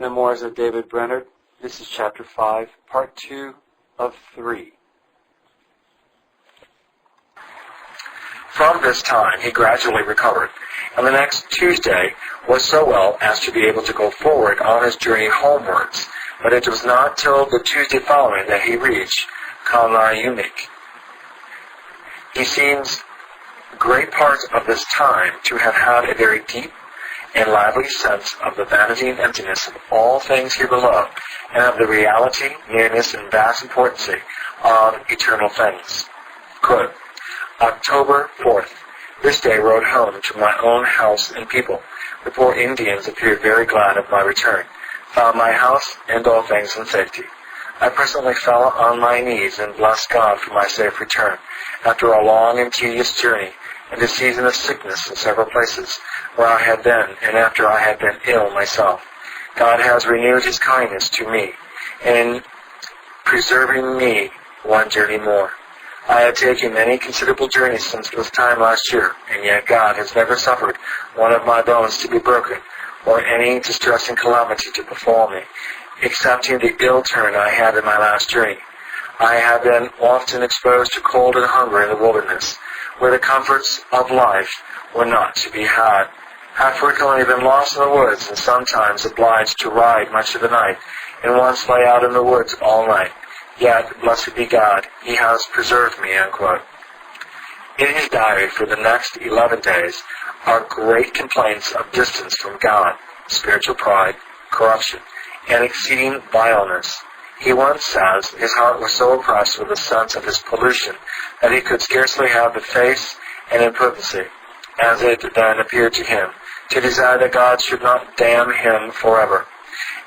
Memoirs of David Brainerd. This is Chapter 5, Part 2 of 3. From this time he gradually recovered, and the next Tuesday was so well as to be able to go forward on his journey homewards, but it was not till the Tuesday following that he reached Kalnayunik. He seems great part of this time to have had a very deep and lively sense of the vanity and emptiness of all things here below, and of the reality, nearness, and vast importance of eternal things. Quote, October 4th. This day rode home to my own house and people. The poor Indians appeared very glad of my return. Found my house and all things in safety. I presently fell on my knees and blessed God for my safe return, after a long and tedious journey, and a season of sickness in several places where I had been, and after I had been ill myself. God has renewed his kindness to me, in preserving me one journey more. I had taken many considerable journeys since this time last year, and yet God has never suffered one of my bones to be broken, or any distressing calamity to befall me, excepting the ill turn I had in my last journey. I have been often exposed to cold and hunger in the wilderness, where the comforts of life were not to be had. Have frequently been lost in the woods, and sometimes obliged to ride much of the night, and once lay out in the woods all night. Yet, blessed be God, he has preserved me, unquote. In his diary for the next 11 days are great complaints of distance from God, spiritual pride, corruption, and exceeding vileness. He once says his heart was so oppressed with a sense of his pollution that he could scarcely have the face and impotency, as it then appeared to him, to desire that God should not damn him forever.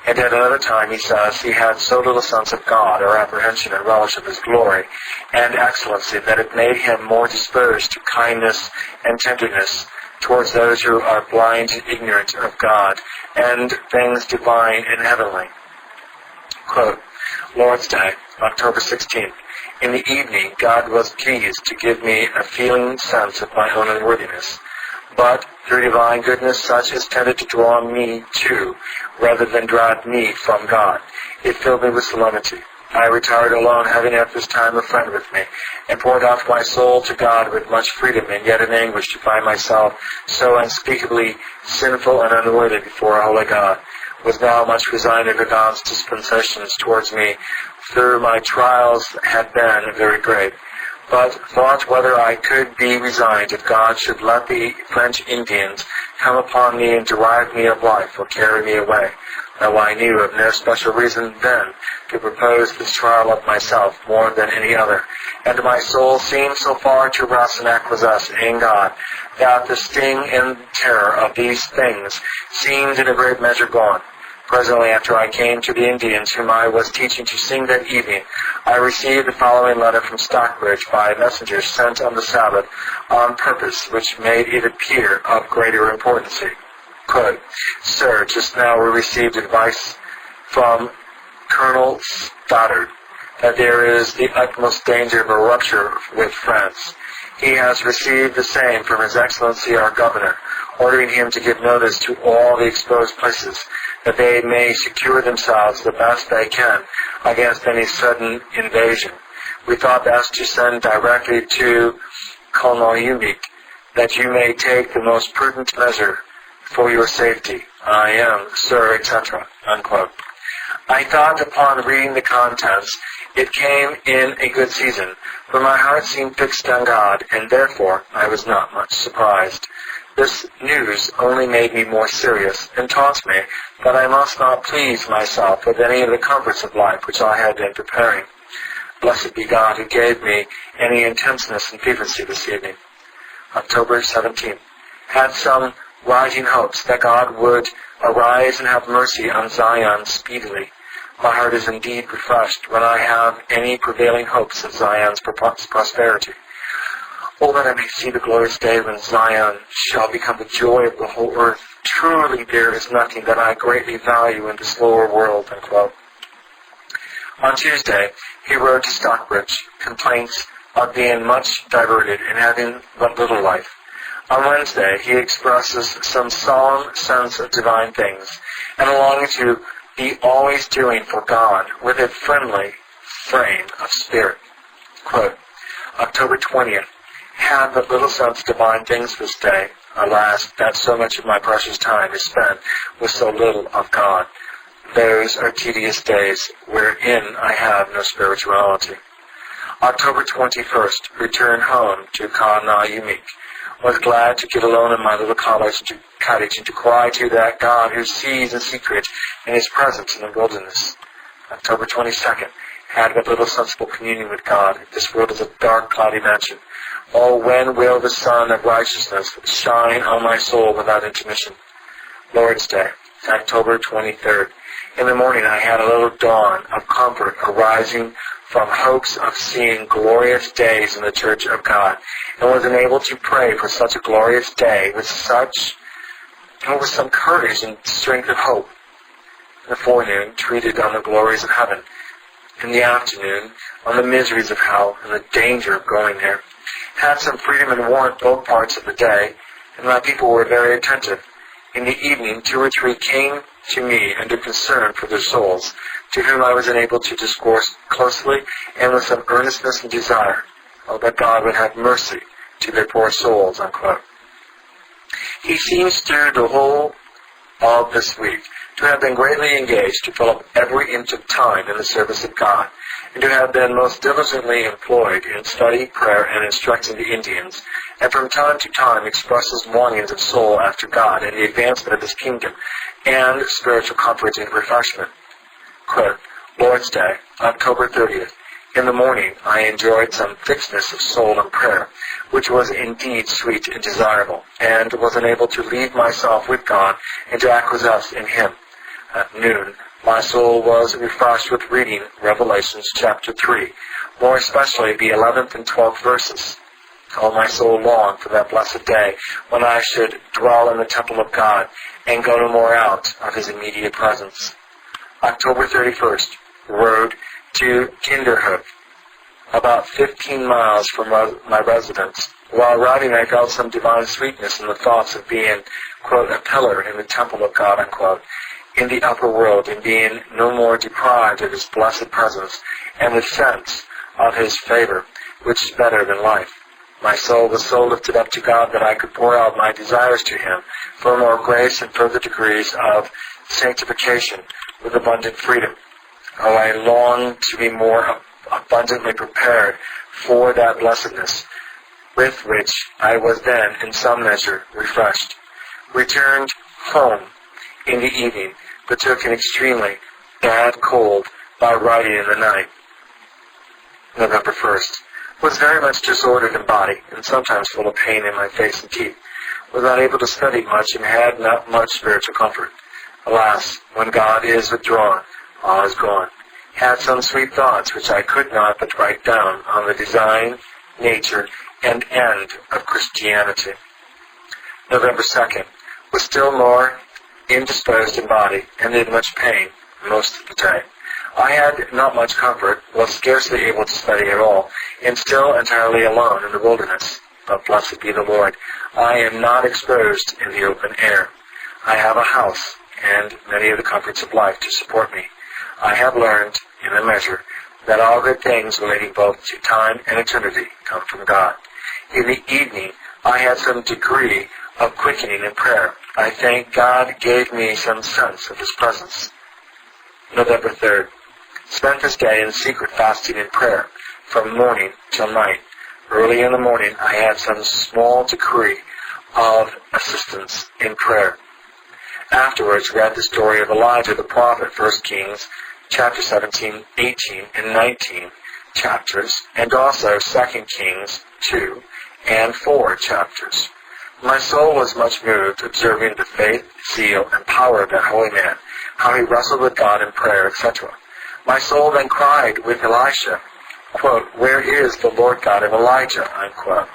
And at another time he says he had so little sense of God, or apprehension and relish of his glory and excellency, that it made him more disposed to kindness and tenderness towards those who are blind and ignorant of God and things divine and heavenly. Quote, Lord's Day, October 16th. In the evening, God was pleased to give me a feeling sense of my own unworthiness, but through divine goodness such as tended to draw me to, rather than drive me from God. It filled me with solemnity. I retired alone, having at this time a friend with me, and poured out my soul to God with much freedom, and yet in anguish to find myself so unspeakably sinful and unworthy before a holy God. Was now much resigned to God's dispensations towards me, through my trials had been very great, but thought whether I could be resigned if God should let the French Indians come upon me and derive me of life, or carry me away, though I knew of no special reason then to propose this trial of myself more than any other, and my soul seemed so far to rest and acquiesce in God, that the sting and terror of these things seemed in a great measure gone. Presently after I came to the Indians whom I was teaching to sing that evening, I received the following letter from Stockbridge by a messenger sent on the Sabbath on purpose, which made it appear of greater importance. Quote, Sir, just now we received advice from Colonel Stoddard that there is the utmost danger of a rupture with France. He has received the same from His Excellency our Governor, ordering him to give notice to all the exposed places, that they may secure themselves the best they can against any sudden invasion. We thought best to send directly to Kalnayunik, that you may take the most prudent measure for your safety. I am, sir, etc. Unquote. I thought upon reading the contents, it came in a good season, for my heart seemed fixed on God, and therefore I was not much surprised. This news only made me more serious, and taught me that I must not please myself with any of the comforts of life which I had been preparing. Blessed be God who gave me any intenseness and fervency this evening. October 17th. Had some rising hopes that God would arise and have mercy on Zion speedily. My heart is indeed refreshed when I have any prevailing hopes of Zion's prosperity. Oh, that I may see the glorious day when Zion shall become the joy of the whole earth. Truly there is nothing that I greatly value in this lower world, unquote. On Tuesday, he wrote to Stockbridge complaints of being much diverted and having but little life. On Wednesday, he expresses some solemn sense of divine things, and a longing to be always doing for God with a friendly frame of spirit. Quote, October 20th. Had but little sense of divine things this day. Alas, that so much of my precious time is spent with so little of God. Those are tedious days wherein I have no spirituality. October 21st. Return home to Ka-na-Yumik. Was glad to get alone in my little cottage and to cry to that God who sees in secret in His presence in the wilderness. October 22nd. Had but little sensible communion with God. This world is a dark, cloudy mansion. Oh, when will the sun of righteousness shine on my soul without intermission? Lord's Day, October 23rd. In the morning I had a little dawn of comfort arising from hopes of seeing glorious days in the Church of God, and was enabled to pray for such a glorious day with some courage and strength of hope. In the forenoon, treated on the glories of heaven. In the afternoon, on the miseries of hell and the danger of going there. Had some freedom and warmth both parts of the day, and my people were very attentive. In the evening, 2 or 3 came to me under concern for their souls, to whom I was enabled to discourse closely and with some earnestness and desire, that God would have mercy to their poor souls, unquote. He seems through the whole of this week to have been greatly engaged to fill up every inch of time in the service of God, and to have been most diligently employed in study, prayer, and instructing the Indians, and from time to time expresses longings of soul after God and the advancement of His kingdom, and spiritual comfort and refreshment. Quote, Lord's Day, October 30th. In the morning I enjoyed some fixedness of soul in prayer, which was indeed sweet and desirable, and was enabled to leave myself with God and to acquiesce in Him. At noon, my soul was refreshed with reading Revelations chapter 3, more especially the 11th and 12th verses. Oh, my soul longed for that blessed day when I should dwell in the temple of God and go no more out of His immediate presence. October 31st, rode to Kinderhook, about 15 miles from my residence. While riding, I felt some divine sweetness in the thoughts of being, quote, a pillar in the temple of God, unquote, in the upper world, and being no more deprived of His blessed presence and the sense of His favor, which is better than life. My soul was so lifted up to God that I could pour out my desires to Him for more grace and further degrees of sanctification with abundant freedom. Oh, I long to be more abundantly prepared for that blessedness, with which I was then, in some measure, refreshed. Returned home in the evening, but took an extremely bad cold by riding in the night. November 1st. Was very much disordered in body, and sometimes full of pain in my face and teeth. Was not able to study much, and had not much spiritual comfort. Alas, when God is withdrawn, all is gone. Had some sweet thoughts which I could not but write down on the design, nature, and end of Christianity. November 2nd. Was still more indisposed in body, and in much pain most of the day. I had not much comfort, was scarcely able to study at all, and still entirely alone in the wilderness. But blessed be the Lord, I am not exposed in the open air. I have a house, and many of the comforts of life to support me. I have learned, in a measure, that all good things relating both to time and eternity come from God. In the evening, I had some degree of quickening in prayer. I thank God gave me some sense of His presence. November 3rd. Spent this day in secret fasting and prayer, from morning till night. Early in the morning, I had some small degree of assistance in prayer. Afterwards, read the story of Elijah the prophet, 1 Kings, chapter 17, 18, and 19 chapters, and also 2 Kings 2 and 4 chapters. My soul was much moved, observing the faith, zeal, and power of that holy man, how he wrestled with God in prayer, etc. My soul then cried with Elisha, quote, where is the Lord God of Elijah, unquote.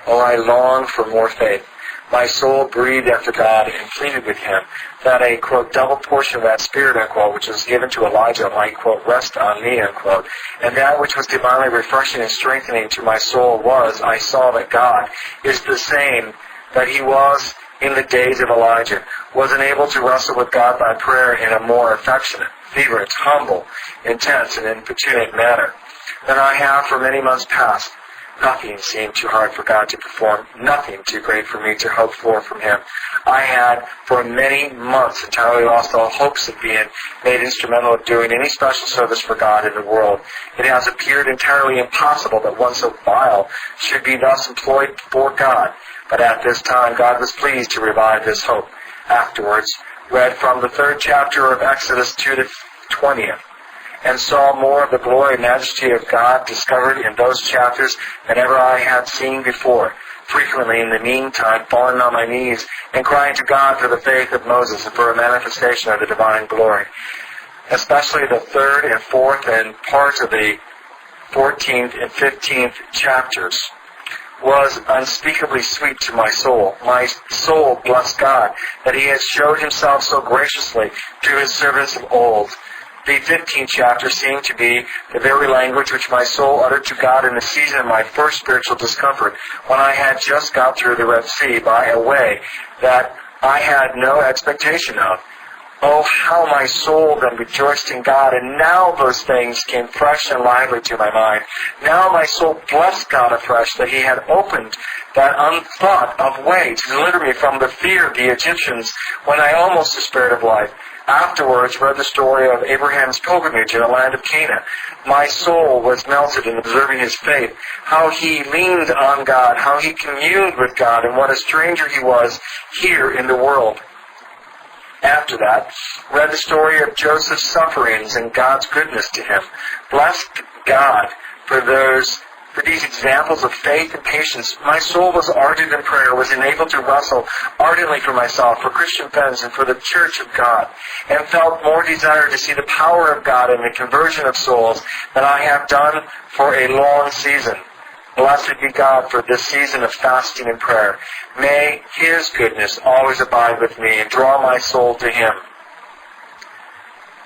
Oh, I long for more faith. My soul breathed after God and pleaded with Him that a, quote, double portion of that Spirit, unquote, which was given to Elijah might, quote, rest on me, unquote. And that which was divinely refreshing and strengthening to my soul was, I saw that God is the same that He was in the days of Elijah, was enabled to wrestle with God by prayer in a more affectionate, fervent, humble, intense, and importunate manner than I have for many months past. Nothing seemed too hard for God to perform, nothing too great for me to hope for from Him. I had, for many months, entirely lost all hopes of being made instrumental of doing any special service for God in the world. It has appeared entirely impossible that one so vile should be thus employed for God. But at this time, God was pleased to revive this hope. Afterwards, read from the 3rd chapter of Exodus to the 20th. And saw more of the glory and majesty of God discovered in those chapters than ever I had seen before, frequently in the meantime falling on my knees and crying to God for the faith of Moses and for a manifestation of the divine glory. Especially the 3rd and 4th and part of the 14th and 15th chapters was unspeakably sweet to my soul. My soul blessed God that He had showed Himself so graciously to His servants of old. The 15th chapter seemed to be the very language which my soul uttered to God in the season of my first spiritual discomfort, when I had just got through the Red Sea by a way that I had no expectation of. Oh, how my soul then rejoiced in God, and now those things came fresh and lively to my mind. Now my soul blessed God afresh that He had opened that unthought of way to deliver me from the fear of the Egyptians when I almost despaired of life. Afterwards, read the story of Abraham's pilgrimage in the land of Canaan. My soul was melted in observing his faith, how he leaned on God, how he communed with God, and what a stranger he was here in the world. After that, read the story of Joseph's sufferings and God's goodness to him. Blessed God for these examples of faith and patience. My soul was ardent in prayer, was enabled to wrestle ardently for myself, for Christian friends, and for the Church of God, and felt more desire to see the power of God in the conversion of souls than I have done for a long season. Blessed be God for this season of fasting and prayer. May His goodness always abide with me and draw my soul to Him.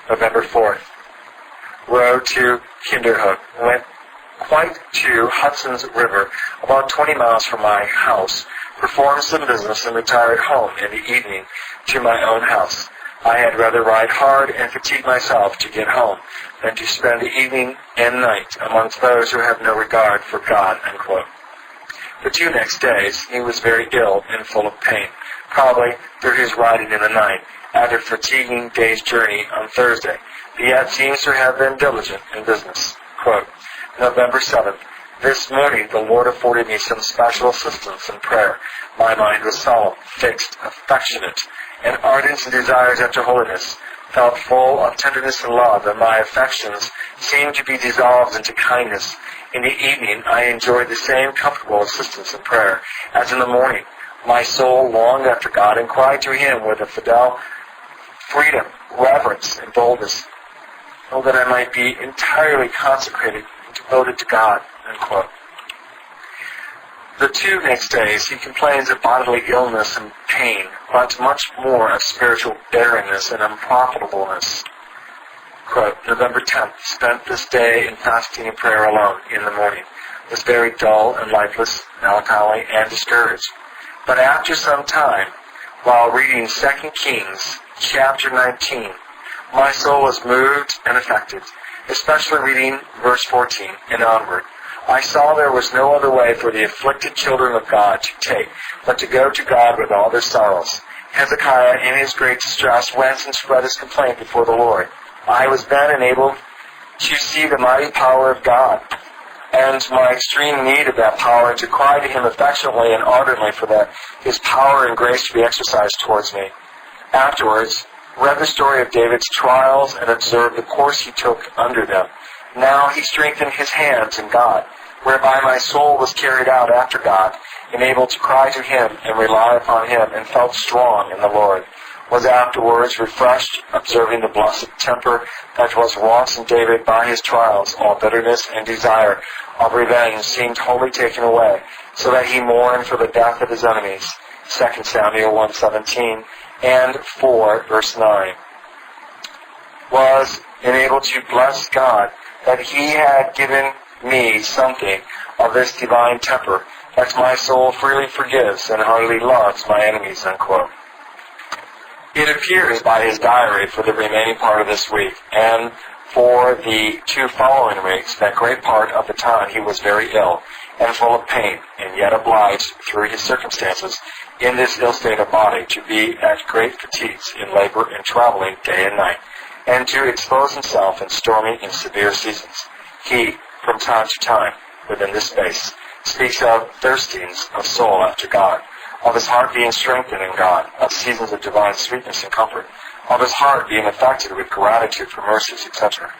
November 4th. Rode to Kinderhook. Went quite to Hudson's River, about 20 miles from my house, performed some business and retired home in the evening to my own house. I had rather ride hard and fatigue myself to get home than to spend the evening and night amongst those who have no regard for God." Unquote. The 2 next days he was very ill and full of pain, probably through his riding in the night, after a fatiguing day's journey on Thursday, but yet seems to have been diligent in business. Quote, November 7th. This morning the Lord afforded me some special assistance in prayer. My mind was solemn, fixed, affectionate, and ardent in desires after holiness, felt full of tenderness and love, and my affections seemed to be dissolved into kindness. In the evening I enjoyed the same comfortable assistance in prayer as in the morning. My soul longed after God and cried to Him with a fidel freedom, reverence, and boldness, oh, that I might be entirely consecrated and devoted to God. Unquote. The 2 next days he complains of bodily illness and pain, but much more of spiritual barrenness and unprofitableness. Quote, November 10th. Spent this day in fasting and prayer alone in the morning. Was very dull and lifeless, melancholy, and discouraged. But after some time, while reading 2 Kings, chapter 19, my soul was moved and affected, especially reading verse 14 and onward. I saw there was no other way for the afflicted children of God to take, but to go to God with all their sorrows. Hezekiah, in his great distress, went and spread his complaint before the Lord. I was then enabled to see the mighty power of God, and my extreme need of that power, to cry to Him affectionately and ardently for His power and grace to be exercised towards me. Afterwards, read the story of David's trials and observed the course he took under them. Now he strengthened his hands in God, whereby my soul was carried out after God, enabled to cry to Him and rely upon Him, and felt strong in the Lord. Was afterwards refreshed, observing the blessed temper that was wrought in David by his trials. All bitterness and desire of revenge seemed wholly taken away, so that he mourned for the death of his enemies. 2 Samuel 1:17 and 4, verse 9. Was enabled to bless God that He had given me something of this divine temper, that my soul freely forgives and heartily loves my enemies, unquote. It appears by his diary for the remaining part of this week and for the 2 following weeks that great part of the time he was very ill and full of pain, and yet obliged, through his circumstances, in this ill state of body, to be at great fatigues in labor and traveling day and night, and to expose himself in stormy and severe seasons. He, from time to time, within this space, speaks of thirstings of soul after God, of his heart being strengthened in God, of seasons of divine sweetness and comfort, of his heart being affected with gratitude for mercies, etc.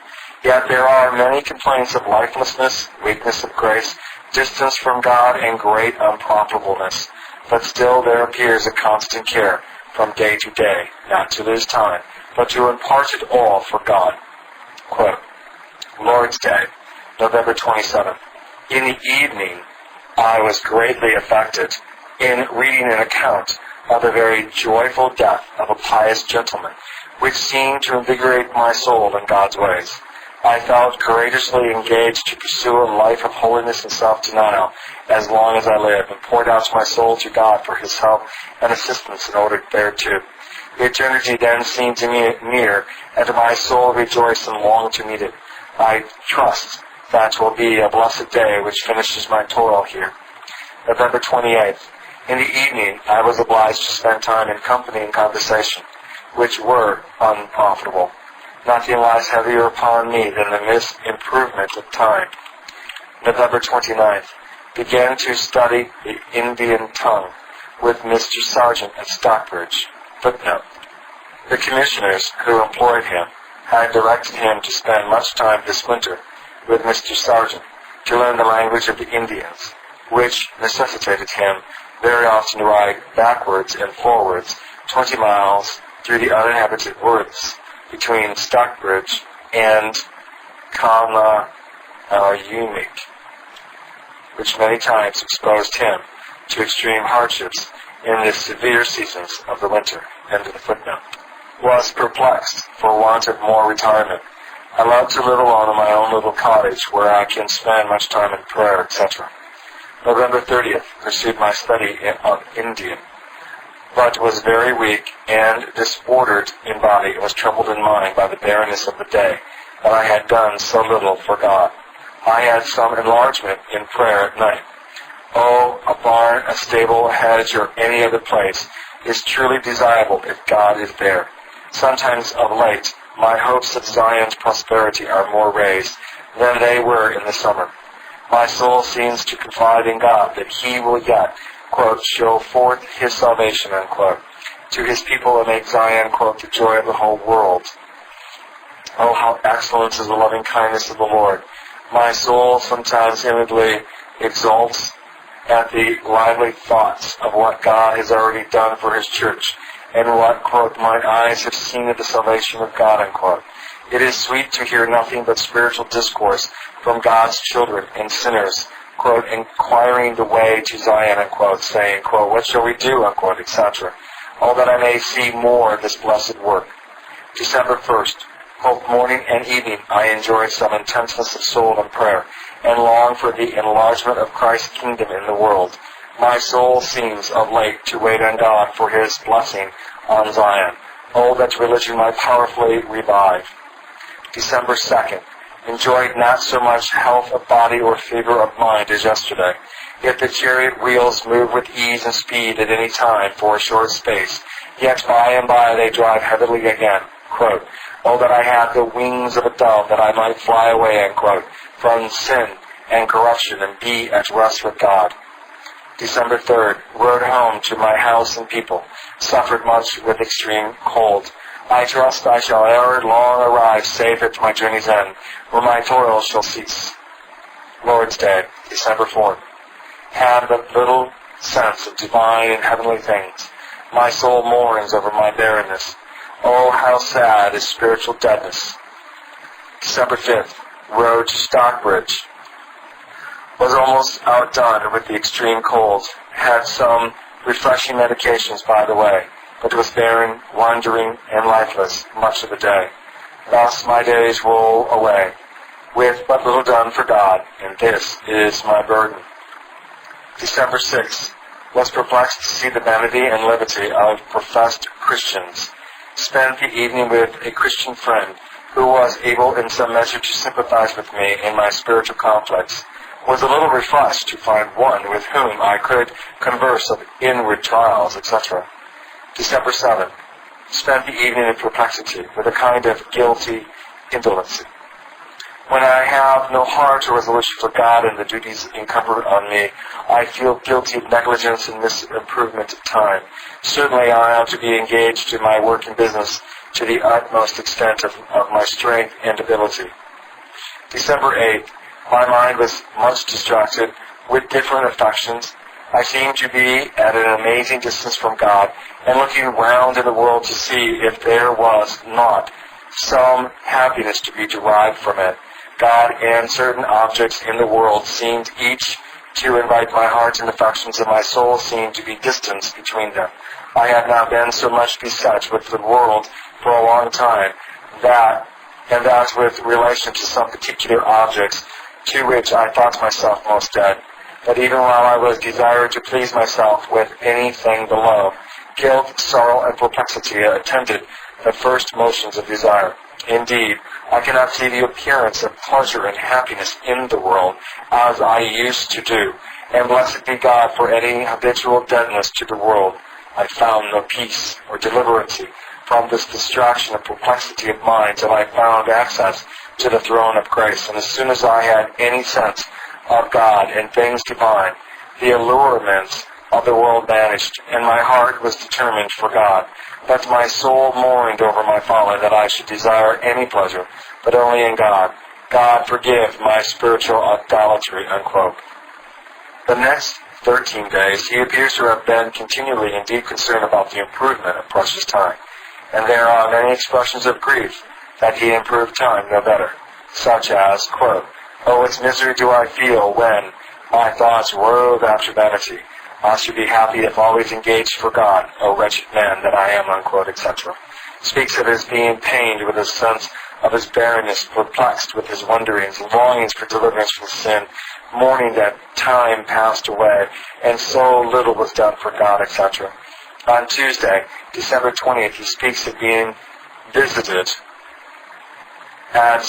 Yet there are many complaints of lifelessness, weakness of grace, distance from God, and great unprofitableness. But still there appears a constant care, from day to day, not to lose time, but to impart it all for God. Quote, Lord's Day, November 27th. In the evening, I was greatly affected in reading an account of the very joyful death of a pious gentleman, which seemed to invigorate my soul in God's ways. I felt courageously engaged to pursue a life of holiness and self-denial as long as I lived, and poured out my soul to God for his help and assistance in order thereto. Eternity then seemed to me near, and my soul rejoiced and longed to meet it. I trust that will be a blessed day which finishes my toil here. November 28th. In the evening, I was obliged to spend time in company and conversation, which were unprofitable. Nothing lies heavier upon me than the misimprovement of time. November 29th. Began to study the Indian tongue with Mr. Sargent at Stockbridge. Footnote. The commissioners who employed him had directed him to spend much time this winter with Mr. Sargent to learn the language of the Indians, which necessitated him very often to ride backwards and forwards 20 miles through the uninhabited woods between Stockbridge and Kalnayunik, which many times exposed him to extreme hardships in the severe seasons of the winter. End of the footnote. Was perplexed for want of more retirement. I love to live alone in my own little cottage where I can spend much time in prayer, etc. November 30th, pursued my study of Indian, but was very weak and disordered in body, and was troubled in mind by the barrenness of the day, that I had done so little for God. I had some enlargement in prayer at night. Oh, a barn, a stable, a hedge, or any other place is truly desirable if God is there. Sometimes of late, my hopes of Zion's prosperity are more raised than they were in the summer. My soul seems to confide in God that he will yet, quote, show forth his salvation, unquote, to his people and make Zion, quote, the joy of the whole world. Oh, how excellent is the loving kindness of the Lord. My soul sometimes inwardly exults at the lively thoughts of what God has already done for his church, and what, quote, my eyes have seen of the salvation of God, unquote. It is sweet to hear nothing but spiritual discourse from God's children and sinners, quote, inquiring the way to Zion, unquote, saying, quote, what shall we do, unquote, etc. All that I may see more of this blessed work. December 1st. Both morning and evening I enjoy some intenseness of soul and prayer, and long for the enlargement of Christ's kingdom in the world. My soul seems of late to wait on God for his blessing on Zion. Oh, that religion might powerfully revive. December 2nd. Enjoyed not so much health of body or fever of mind as yesterday. If the chariot wheels move with ease and speed at any time for a short space, yet by and by they drive heavily again. Quote, oh, that I had the wings of a dove, that I might fly away, unquote, from sin and corruption and be at rest with God. December 3rd. Rode home to my house and people. Suffered much with extreme cold. I trust I shall ere long arrive safe at my journey's end, where my toil shall cease. Lord's Day, December 4th. Have but little sense of divine and heavenly things. My soul mourns over my barrenness. Oh, how sad is spiritual deadness. December 5th. Rode to Stockbridge. Was almost outdone with the extreme cold. Had some refreshing medications by the way, but was barren, wandering, and lifeless much of the day. Thus my days roll away, with but little done for God, and this is my burden. December 6th. Was perplexed to see the vanity and levity of professed Christians. Spent the evening with a Christian friend who was able in some measure to sympathize with me in my spiritual conflicts. Was a little refreshed to find one with whom I could converse of inward trials, etc. December 7th. Spent the evening in perplexity with a kind of guilty indolency. When I have no heart or resolution for God and the duties incumbent on me, I feel guilty of negligence and misimprovement of time. Certainly I am to be engaged in my work and business to the utmost extent of my strength and ability. December 8th. My mind was much distracted with different affections. I seemed to be at an amazing distance from God and looking round in the world to see if there was not some happiness to be derived from it. God and certain objects in the world seemed each to invite my heart and affections, and my soul seemed to be distance between them. I had not been so much beset with the world for a long time, that with relation to some particular objects to which I thought myself most dead. But even while I was desired to please myself with anything below, guilt, sorrow, and perplexity attended the first motions of desire. Indeed, I cannot see the appearance of pleasure and happiness in the world as I used to do, and blessed be God for any habitual deadness to the world. I found no peace or deliverance from this distraction and perplexity of mind till I found access to the throne of grace, and as soon as I had any sense of God and things divine, the allurements of the world vanished, and my heart was determined for God. But my soul mourned over my folly that I should desire any pleasure, but only in God. God forgive my spiritual idolatry, unquote. The next 13 days, he appears to have been continually in deep concern about the improvement of precious time. And there are many expressions of grief that he improved time no better, such as, quote, "Oh, what misery do I feel when my thoughts rove after vanity. I should be happy if always engaged for God, O wretched man that I am," unquote, etc. Speaks of his being pained with a sense of his barrenness, perplexed with his wonderings, longings for deliverance from sin, mourning that time passed away, and so little was done for God, etc. On Tuesday, December 20th, he speaks of being visited at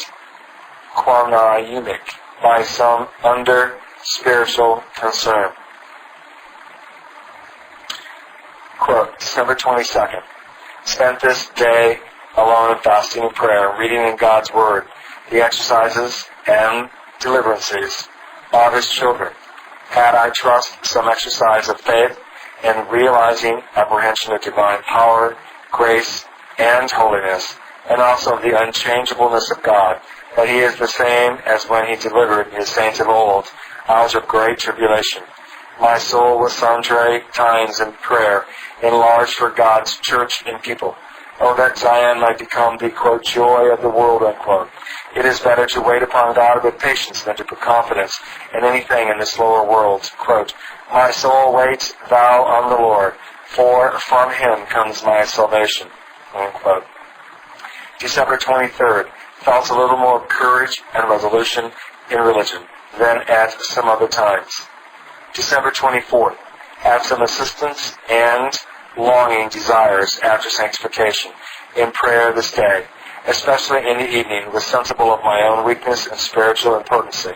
Quanayunik by some under-spiritual concern. Quote, December 22nd. Spent this day alone in fasting and prayer, reading in God's Word, the exercises and deliverances of His children. Had, I trust, some exercise of faith and realizing apprehension of divine power, grace, and holiness, and also the unchangeableness of God, that He is the same as when He delivered His saints of old out of great tribulation. My soul was sundry times in prayer, enlarged for God's church and people. Oh, that Zion might become the, quote, joy of the world, unquote. It is better to wait upon God with patience than to put confidence in anything in this lower world. Quote, "My soul, wait thou on the Lord, for from Him comes my salvation," unquote. December 23rd. Felt a little more courage and resolution in religion than at some other times. December 24th. Had some assistance and longing desires after sanctification in prayer this day, especially in the evening, was sensible of my own weakness and spiritual impotency.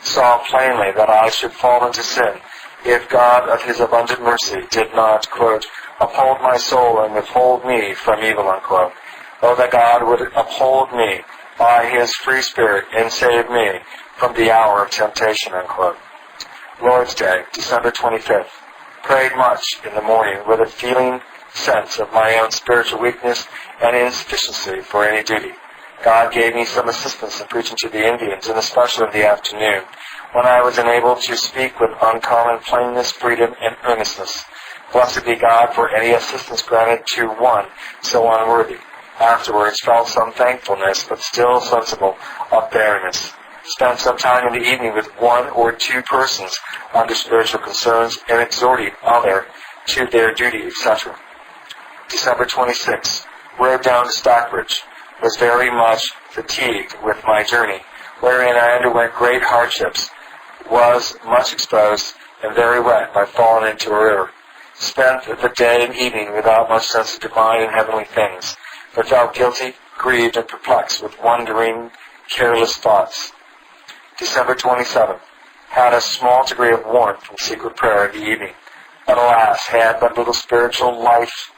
Saw plainly that I should fall into sin if God of His abundant mercy did not, quote, uphold my soul and withhold me from evil, unquote. Oh, that God would uphold me by His free Spirit and save me from the hour of temptation, unquote. Lord's Day, December 25th. Prayed much in the morning with a feeling sense of my own spiritual weakness and insufficiency for any duty. God gave me some assistance in preaching to the Indians, and especially in the afternoon, when I was enabled to speak with uncommon plainness, freedom, and earnestness. Blessed be God for any assistance granted to one so unworthy. Afterwards felt some thankfulness, but still sensible of barrenness. Spent some time in the evening with one or two persons under spiritual concerns and exhorting others to their duty, etc. December 26th. Rode down to Stockbridge. Was very much fatigued with my journey, wherein I underwent great hardships. Was much exposed and very wet by falling into a river. Spent the day and evening without much sense of divine and heavenly things, but felt guilty, grieved, and perplexed with wandering, careless thoughts. December 27th. Had a small degree of warmth from secret prayer in the evening, but alas, had but little spiritual life,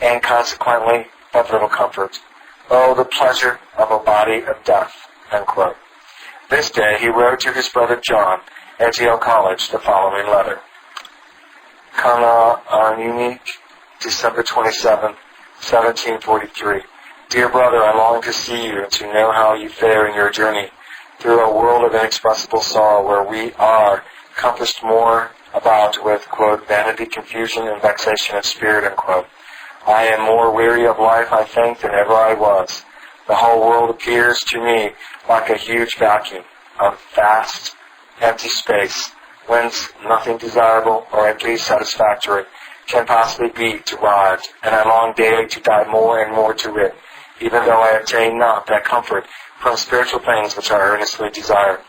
and consequently but little comfort. Oh, the pleasure of a body of death. Unquote. This day he wrote to his brother John at Yale College the following letter. Kana Arnuni, December 27, 1743. Dear brother, I long to see you and to know how you fare in your journey through a world of inexpressible sorrow where we are compassed more about with, quote, vanity, confusion, and vexation of spirit, unquote. I am more weary of life, I think, than ever I was. The whole world appears to me like a huge vacuum of vast, empty space, whence nothing desirable, or at least satisfactory, can possibly be derived, and I long daily to dive more and more to it, even though I obtain not that comfort from spiritual things which I earnestly desire.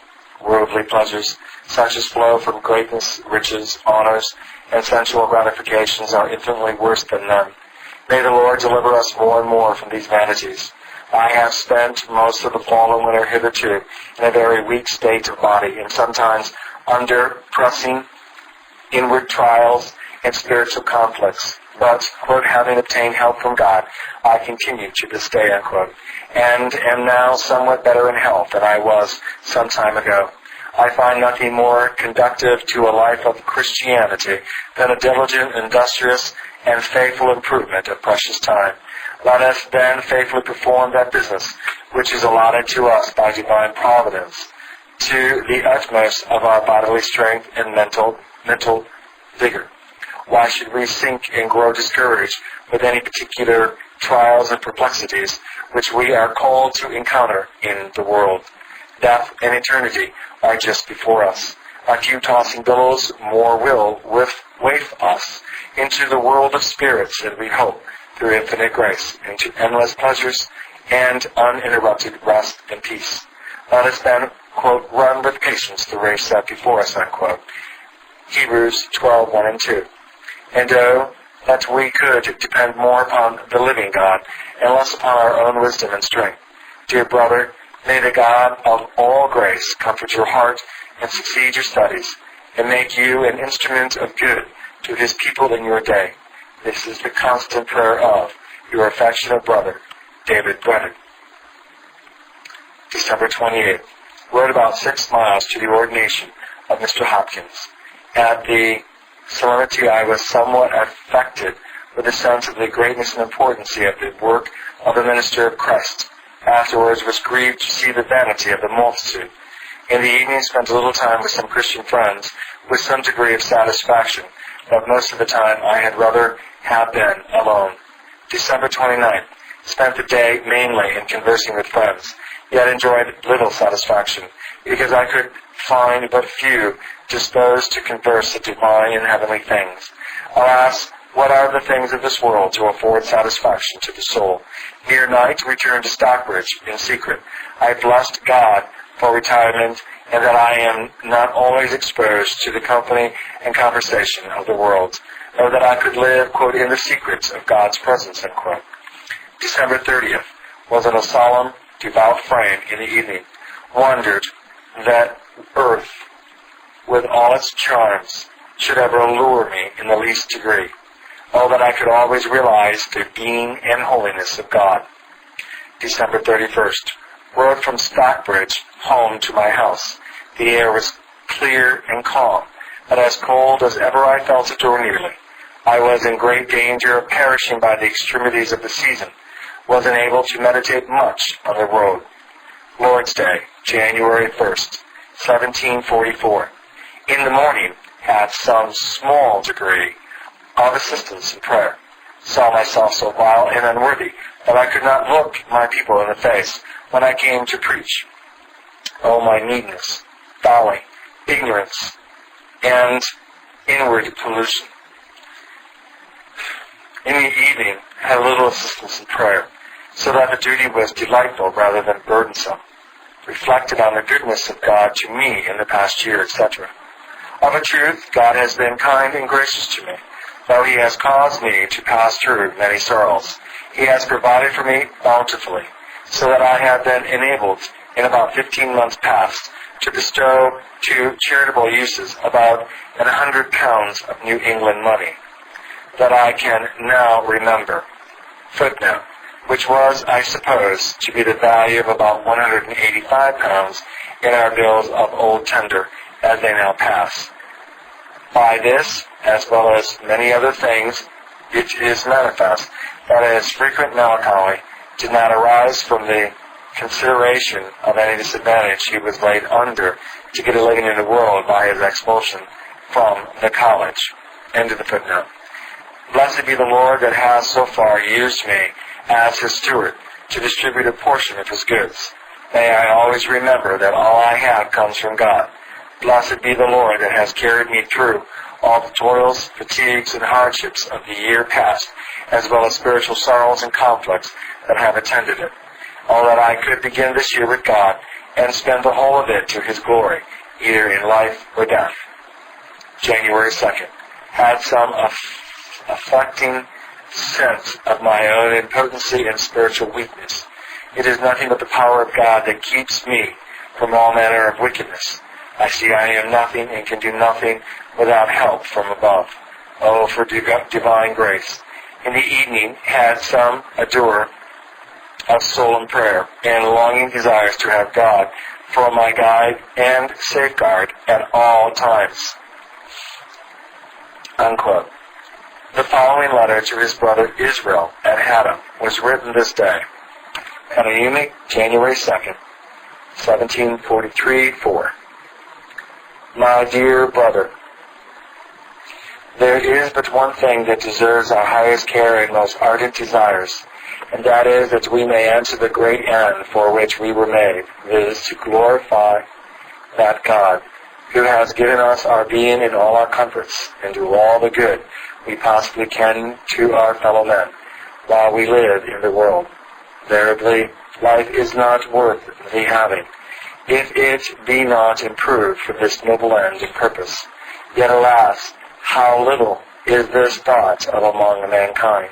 Worldly pleasures, such as flow from greatness, riches, honors, and sensual gratifications, are infinitely worse than them. May the Lord deliver us more and more from these vanities. I have spent most of the fall and winter hitherto in a very weak state of body, and sometimes under pressing inward trials and spiritual conflicts. But, quote, having obtained help from God, I continue to this day, unquote, and am now somewhat better in health than I was some time ago. I find nothing more conductive to a life of Christianity than a diligent, industrious, and faithful improvement of precious time. Let us then faithfully perform that business which is allotted to us by divine providence, to the utmost of our bodily strength and mental vigor. Why should we sink and grow discouraged with any particular trials and perplexities which we are called to encounter in the world? Death and eternity are just before us. A few tossing billows more will waft us into the world of spirits, and we hope, through infinite grace, into endless pleasures and uninterrupted rest and peace. Let us then, quote, run with patience the race set before us, unquote. Hebrews 12:1 and 2. And oh, that we could depend more upon the living God and less upon our own wisdom and strength. Dear brother, may the God of all grace comfort your heart and succeed your studies, and make you an instrument of good to his people in your day. This is the constant prayer of your affectionate brother, David Brainerd. December 28th. Rode about 6 miles to the ordination of Mr. Hopkins. At the solemnity I was somewhat affected with a sense of the greatness and importance of the work of the minister of Christ. Afterwards was grieved to see the vanity of the multitude. In the evening spent a little time with some Christian friends with some degree of satisfaction, but most of the time I had rather have been alone. December 29th. Spent the day mainly in conversing with friends, yet enjoyed little satisfaction, because I could find but few disposed to converse of divine and heavenly things. Alas, what are the things of this world to afford satisfaction to the soul? Near night, returned to Stockbridge in secret. I blessed God for retirement, and that I am not always exposed to the company and conversation of the world, or that I could live, quote, in the secrets of God's presence, unquote. December 30th. Was in a solemn, devout frame in the evening. Wondered that earth, with all its charms, should ever allure me in the least degree. Oh, that I could always realize the being and holiness of God. December 31st. Rode from Stockbridge home to my house. The air was clear and calm, but as cold as ever I felt it or nearly. I was in great danger of perishing by the extremities of the season. Was unable to meditate much on the road. Lord's Day, January 1st, 1744. In the morning, had some small degree of assistance in prayer. Saw myself so vile and unworthy that I could not look my people in the face when I came to preach. Oh, my needness, folly, ignorance, and inward pollution. In the evening, had little assistance in prayer, so that the duty was delightful rather than burdensome. Reflected on the goodness of God to me in the past year, etc. Of a truth, God has been kind and gracious to me, though he has caused me to pass through many sorrows. He has provided for me bountifully, so that I have been enabled, in about 15 months past, to bestow to charitable uses about £100 of New England money, that I can now remember. Footnote, which was, I suppose, to be the value of about £185 in our bills of old tender, as they now pass. By this, as well as many other things, it is manifest that his frequent melancholy did not arise from the consideration of any disadvantage he was laid under to get a living in the world by his expulsion from the college. End of the footnote. Blessed be the Lord that has so far used me as his steward to distribute a portion of his goods. May I always remember that all I have comes from God. Blessed be the Lord that has carried me through all the toils, fatigues, and hardships of the year past, as well as spiritual sorrows and conflicts that have attended it. All that I could begin this year with God and spend the whole of it to his glory, either in life or death. January 2nd. Had some afflicting sense of my own impotency and spiritual weakness. It is nothing but the power of God that keeps me from all manner of wickedness. I see I am nothing and can do nothing without help from above. Oh, for divine grace. In the evening had some ardor of soul and prayer, and longing desires to have God for my guide and safeguard at all times. Unquote. The following letter to his brother Israel at Haddam was written this day. Hanayumi, January 2nd, 1743-4. My dear brother, there is but one thing that deserves our highest care and most ardent desires, and that is that we may answer the great end for which we were made, viz., to glorify that God, who has given us our being and all our comforts, and do all the good we possibly can to our fellow men, while we live in the world. Verily, life is not worth the having, if it be not improved for this noble end and purpose. Yet alas, how little is this thought of among mankind.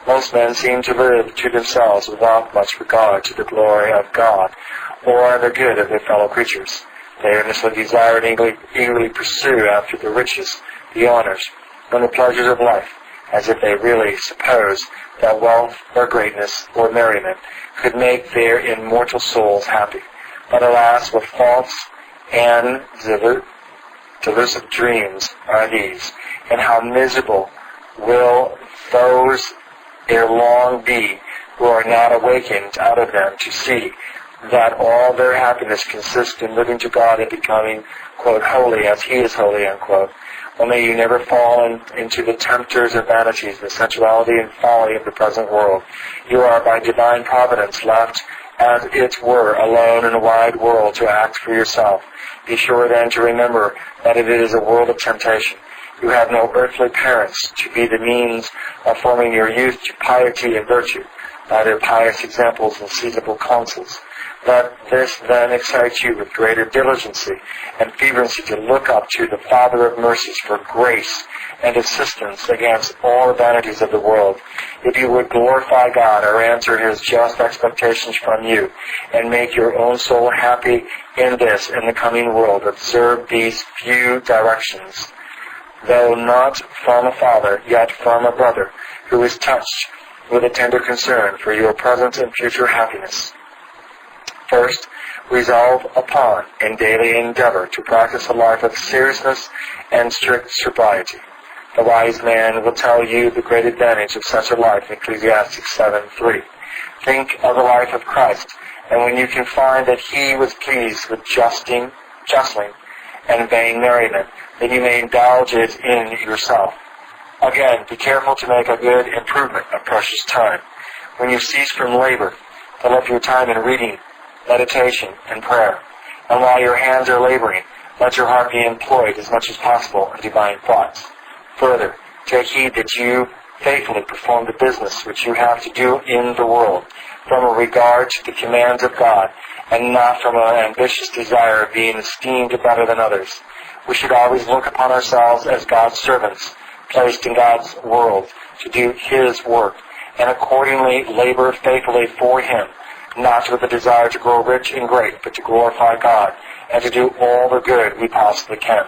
Most men seem to live to themselves without much regard to the glory of God or the good of their fellow creatures. They earnestly desire and eagerly pursue after the riches, the honors, and the pleasures of life, as if they really suppose that wealth or greatness or merriment could make their immortal souls happy. But alas, what false and delusive dreams are these, and how miserable will those ere long be who are not awakened out of them to see that all their happiness consists in living to God and becoming, quote, holy as he is holy, unquote. Well, may you never fall into the tempters of vanities, the sensuality and folly of the present world. You are by divine providence left, as it were, alone in a wide world to act for yourself. Be sure then to remember that it is a world of temptation. You have no earthly parents to be the means of forming your youth to piety and virtue, neither pious examples and seasonable counsels. Let this then excite you with greater diligency and fervency to look up to the Father of mercies for grace and assistance against all the vanities of the world. If you would glorify God or answer his just expectations from you and make your own soul happy in this and the coming world, observe these few directions. Though not from a father, yet from a brother, who is touched with a tender concern for your present and future happiness. First, resolve upon and daily endeavor to practice a life of seriousness and strict sobriety. The wise man will tell you the great advantage of such a life in Ecclesiastes 7:3. Think of the life of Christ, and when you can find that he was pleased with justling and vain merriment, then you may indulge it in yourself. Again, be careful to make a good improvement of precious time. When you cease from labor, fill up your time in reading, meditation, and prayer. And while your hands are laboring, let your heart be employed as much as possible in divine thoughts. Further, take heed that you faithfully perform the business which you have to do in the world, from a regard to the commands of God, and not from an ambitious desire of being esteemed better than others. We should always look upon ourselves as God's servants, placed in God's world to do His work, and accordingly labor faithfully for Him, not with a desire to grow rich and great, but to glorify God and to do all the good we possibly can.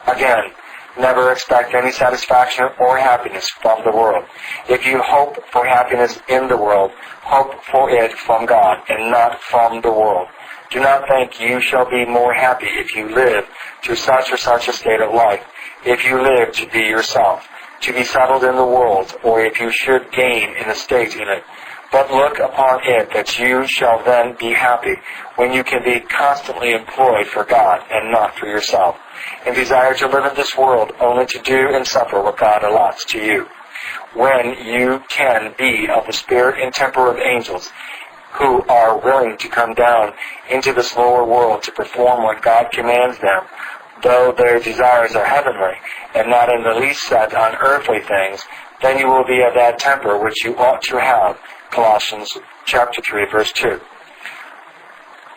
Again, never expect any satisfaction or happiness from the world. If you hope for happiness in the world, hope for it from God and not from the world. Do not think you shall be more happy if you live to such or such a state of life, if you live to be yourself, to be settled in the world, or if you should gain an estate in it. But look upon it that you shall then be happy when you can be constantly employed for God and not for yourself, and desire to live in this world only to do and suffer what God allots to you. When you can be of the spirit and temper of angels, who are willing to come down into this lower world to perform what God commands them, though their desires are heavenly, and not in the least set on earthly things, then you will be of that temper which you ought to have. Colossians chapter 3, verse 2.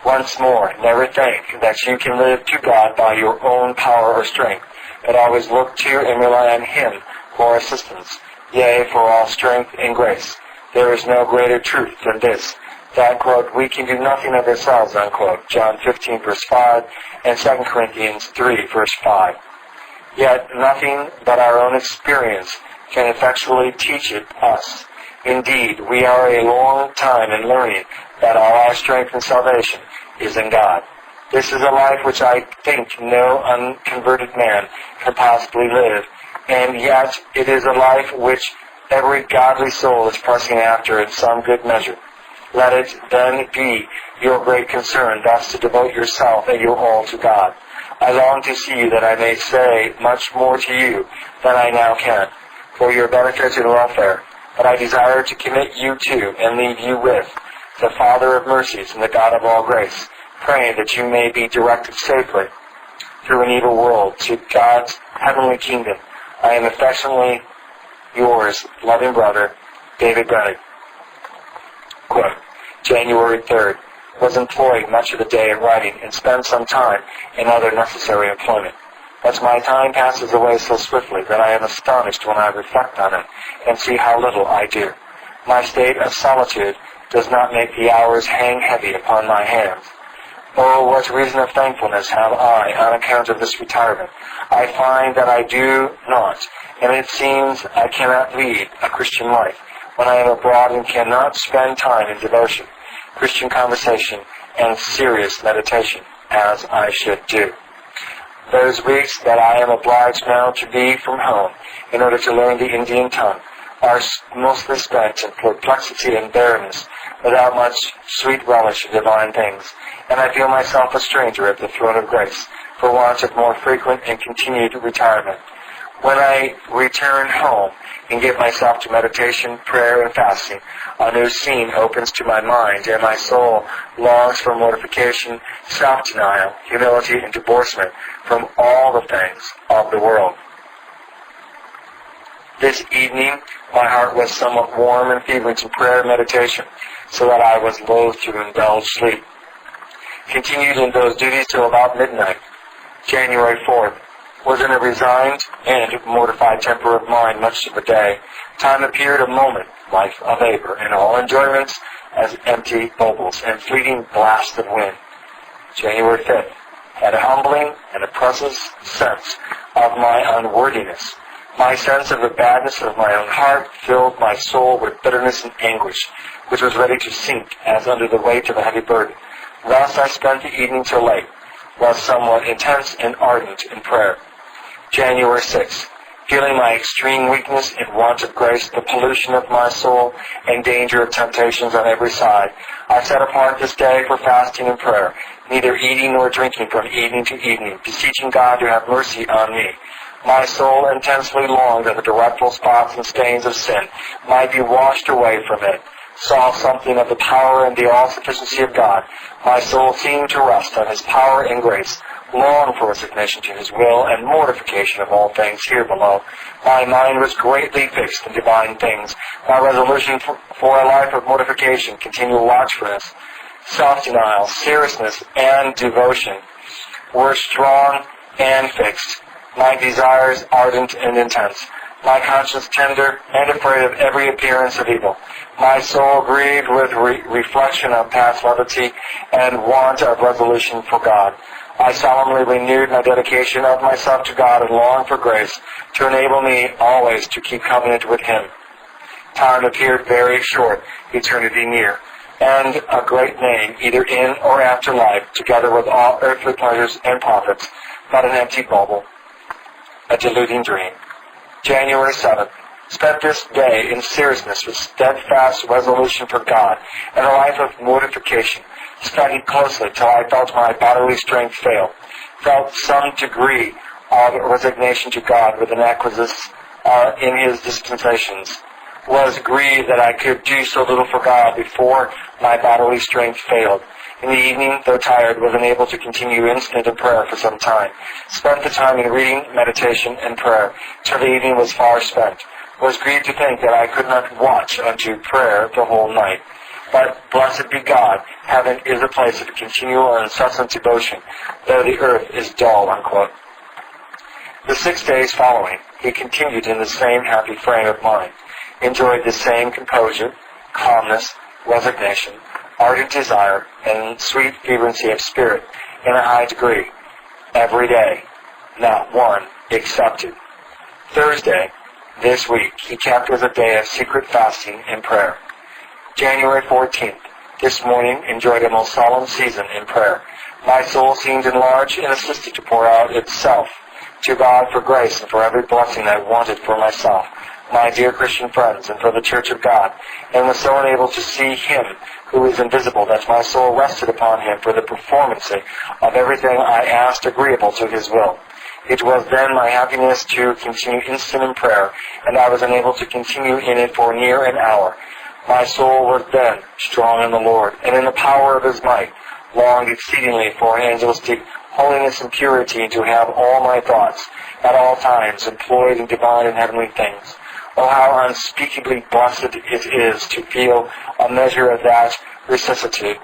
Once more, never think that you can live to God by your own power or strength, but always look to and rely on Him for assistance, yea, for all strength and grace. There is no greater truth than this, that, quote, we can do nothing of ourselves, unquote, John 15, verse 5, and 2 Corinthians 3, verse 5. Yet nothing but our own experience can effectually teach it us. Indeed, we are a long time in learning that all our strength and salvation is in God. This is a life which I think no unconverted man can possibly live, and yet it is a life which every godly soul is pressing after in some good measure. Let it then be your great concern thus to devote yourself and your all to God. I long to see you that I may say much more to you than I now can, for your benefit and welfare. But I desire to commit you to and leave you with the Father of mercies and the God of all grace, praying that you may be directed safely through an evil world to God's heavenly kingdom. I am affectionately yours, loving brother, David Brainerd. Quote, January 3rd. Was employed much of the day in writing and spent some time in other necessary employment. But my time passes away so swiftly that I am astonished when I reflect on it and see how little I do. My state of solitude does not make the hours hang heavy upon my hands. Oh, what reason of thankfulness have I on account of this retirement? I find that I do not, and it seems I cannot lead a Christian life when I am abroad and cannot spend time in devotion, Christian conversation, and serious meditation, as I should do. Those weeks that I am obliged now to be from home in order to learn the Indian tongue are mostly spent in perplexity and barrenness, without much sweet relish of divine things, and I feel myself a stranger at the throne of grace, for want of more frequent and continued retirement. When I return home and give myself to meditation, prayer, and fasting, a new scene opens to my mind, and my soul longs for mortification, self-denial, humility, and divorcement from all the things of the world. This evening, my heart was somewhat warm and feverish in prayer and meditation, so that I was loath to indulge sleep. Continued in those duties till about midnight. January 4th. Was in a resigned and mortified temper of mind much of the day. Time appeared a moment, life a vapor, and all enjoyments as empty bubbles and fleeting blasts of wind. January 5th. Had a humbling and oppressive sense of my unworthiness. My sense of the badness of my own heart filled my soul with bitterness and anguish, which was ready to sink as under the weight of a heavy burden. Thus I spent the evening till late, was somewhat intense and ardent in prayer. January 6th. Feeling my extreme weakness and want of grace, the pollution of my soul, and danger of temptations on every side, I set apart this day for fasting and prayer, neither eating nor drinking from evening to evening, beseeching God to have mercy on me. My soul intensely longed that the delectable spots and stains of sin might be washed away from it. Saw something of the power and the all-sufficiency of God. My soul seemed to rest on His power and grace, long for resignation to His will and mortification of all things here below. My mind was greatly fixed in divine things. My resolution for a life of mortification, continual watchfulness, self-denial, seriousness, and devotion were strong and fixed, my desires ardent and intense, my conscience tender and afraid of every appearance of evil, my soul grieved with reflection of past levity and want of resolution for God. I solemnly renewed my dedication of myself to God and longed for grace to enable me always to keep covenant with Him. Time appeared very short, eternity near, and a great name, either in or after life, together with all earthly pleasures and profits, but an empty bubble, a deluding dream. January 7th. Spent this day in seriousness with steadfast resolution for God and a life of mortification. Studied closely till I felt my bodily strength fail. Felt some degree of resignation to God with an acquiescence in His dispensations. Was grieved that I could do so little for God before my bodily strength failed. In the evening, though tired, was unable to continue instant in prayer for some time. Spent the time in reading, meditation, and prayer, till the evening was far spent. Was grieved to think that I could not watch unto prayer the whole night. But blessed be God, heaven is a place of continual and incessant devotion, though the earth is dull, unquote. The 6 days following, he continued in the same happy frame of mind, enjoyed the same composure, calmness, resignation, ardent desire, and sweet vibrancy of spirit in a high degree, every day, not one excepted. Thursday, this week, he kept as a day of secret fasting and prayer. January 14th, this morning, enjoyed a most solemn season in prayer. My soul seemed enlarged and assisted to pour out itself to God for grace and for every blessing I wanted for myself, my dear Christian friends, and for the Church of God, and was so enabled to see Him who is invisible that my soul rested upon Him for the performance of everything I asked agreeable to His will. It was then my happiness to continue instant in prayer, and I was enabled to continue in it for near an hour. My soul was then strong in the Lord, and in the power of His might, longed exceedingly for angelistic holiness and purity, and to have all my thoughts, at all times, employed in divine and heavenly things. Oh, how unspeakably blessed it is to feel a measure of that vicissitude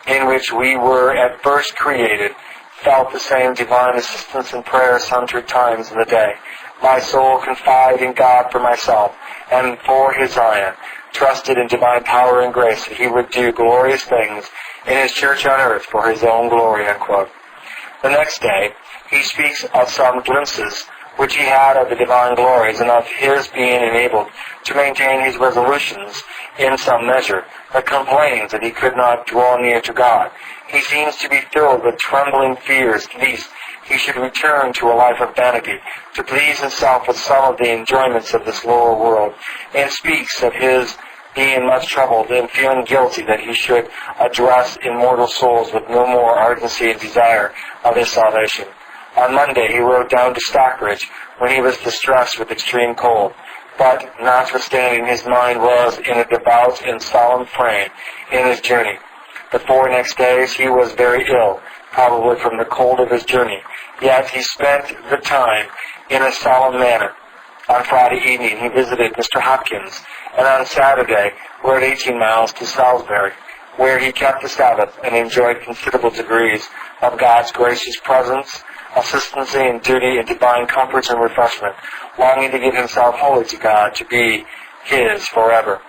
in which we were at first created, felt the same divine assistance in prayer 100 times in the day. My soul confided in God for myself, and for His Zion, trusted in divine power and grace that He would do glorious things in His church on earth for His own glory, unquote. The next day, he speaks of some glimpses which he had of the divine glories and of his being enabled to maintain his resolutions in some measure, but complains that he could not draw near to God. He seems to be filled with trembling fears lest he should return to a life of vanity, to please himself with some of the enjoyments of this lower world, and speaks of his being much troubled and feeling guilty that he should address immortal souls with no more ardency and desire of his salvation. On Monday he rode down to Stockbridge when he was distressed with extreme cold, but notwithstanding his mind was in a devout and solemn frame in his journey. The 4 next days he was very ill, probably from the cold of his journey, yet he spent the time in a solemn manner. On Friday evening he visited Mr. Hopkins, and on Saturday rode 18 miles to Salisbury, where he kept the Sabbath and enjoyed considerable degrees of God's gracious presence, assistancy and duty and divine comforts and refreshment, longing to give himself wholly to God, to be His forever.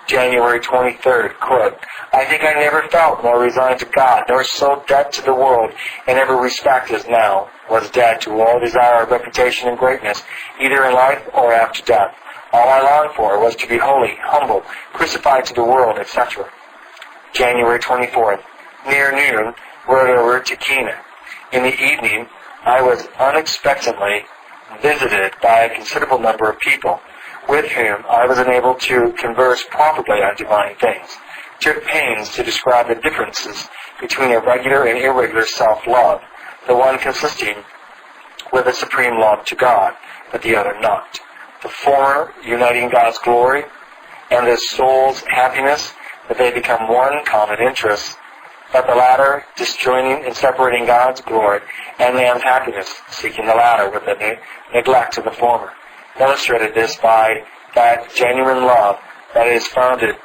January 23rd, quote, I think I never felt more resigned to God, nor so dead to the world in every respect as now, was dead to all desire of reputation and greatness, either in life or after death. All I longed for was to be holy, humble, crucified to the world, etc. January 24th, near noon, rode over to Kena. In the evening, I was unexpectedly visited by a considerable number of people, with whom I was enabled to converse profitably on divine things. Took pains to describe the differences between a regular and irregular self-love, the one consisting with a supreme love to God, but the other not. The former uniting God's glory and the soul's happiness, that they become one common interest, but the latter disjoining and separating God's glory and man's happiness, seeking the latter with the neglect of the former. Illustrated this by that genuine love that is founded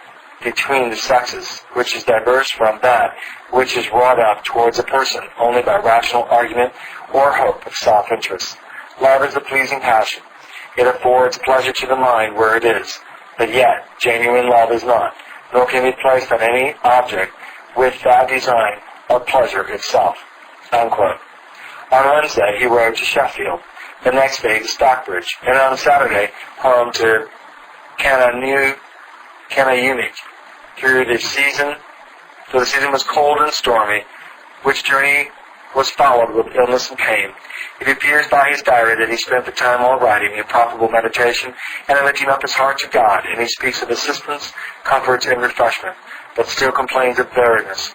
between the sexes, which is diverse from that which is wrought up towards a person only by rational argument or hope of self-interest. Love is a pleasing passion. It affords pleasure to the mind where it is, but yet genuine love is not, nor can be placed on any object with that design of pleasure itself." Unquote. On Wednesday, he rode to Sheffield, the next day to Stockbridge, and on Saturday, home to Cananunic. The season was cold and stormy, which journey was followed with illness and pain. It appears by his diary that he spent the time while writing in profitable meditation and in lifting up his heart to God, and he speaks of assistance, comfort, and refreshment, but still complains of barrenness,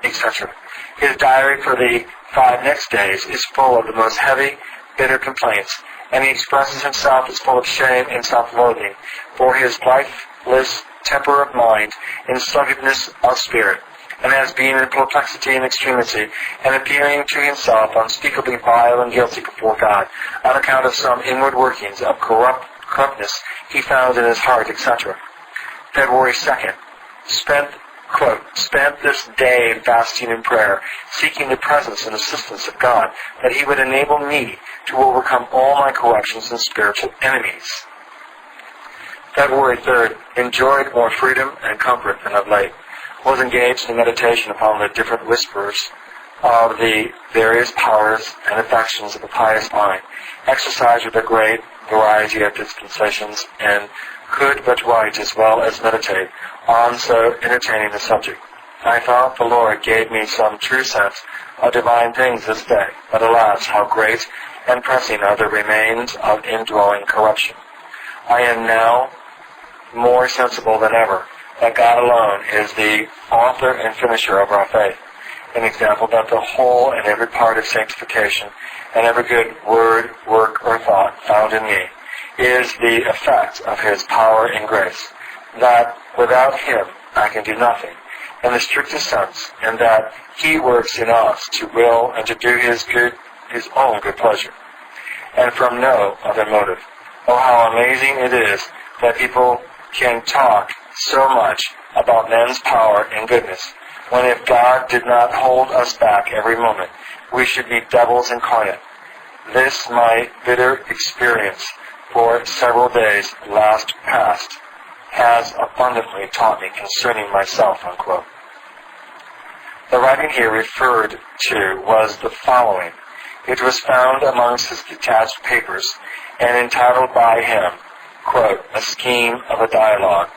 etc. His diary for the 5 next days is full of the most heavy, bitter complaints, and he expresses himself as full of shame and self-loathing for his lifeless temper of mind and sluggardness of spirit, and as being in perplexity and extremity, and appearing to himself unspeakably vile and guilty before God, on account of some inward workings of corruptness he found in his heart, etc. February 2nd, spent this day in fasting and prayer, seeking the presence and assistance of God, that he would enable me to overcome all my corruptions and spiritual enemies. February 3rd, enjoyed more freedom and comfort than of late. Was engaged in meditation upon the different whispers of the various powers and affections of the pious mind, exercised with a great variety of dispensations, and could but write as well as meditate on so entertaining a subject. I thought the Lord gave me some true sense of divine things this day, but alas, how great and pressing are the remains of indwelling corruption. I am now more sensible than ever that God alone is the author and finisher of our faith, an example that the whole and every part of sanctification and every good word, work, or thought found in me is the effect of his power and grace, that without him I can do nothing, in the strictest sense, and that he works in us to will and to do his own good pleasure, and from no other motive. Oh, how amazing it is that people can talk so much about men's power and goodness, when if God did not hold us back every moment, we should be devils incarnate. This my bitter experience for several days last past has abundantly taught me concerning myself." Unquote. The writing here referred to was the following. It was found amongst his detached papers and entitled by him, quote, "A scheme of a dialogue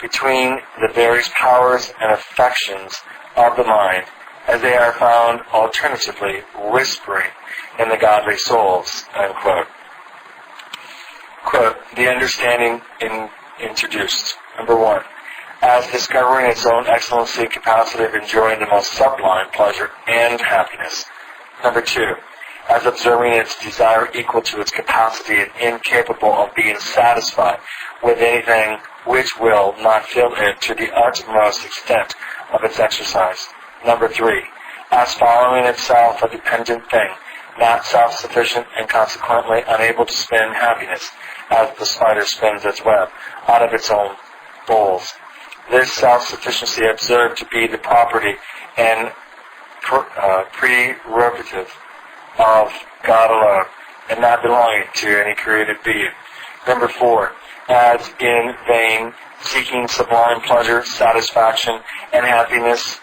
between the various powers and affections of the mind, as they are found alternatively whispering in the godly souls," unquote. Quote, the understanding introduced. Number 1, as discovering its own excellency and capacity of enjoying the most sublime pleasure and happiness. Number 2, as observing its desire equal to its capacity and incapable of being satisfied with anything which will not fill it to the utmost extent of its exercise. Number 3, as following itself a dependent thing, not self-sufficient and consequently unable to spin happiness, as the spider spins its web, out of its own bowls. This self-sufficiency observed to be the property and prerogative of God alone, and not belonging to any created being. Number 4, as in vain seeking sublime pleasure, satisfaction, and happiness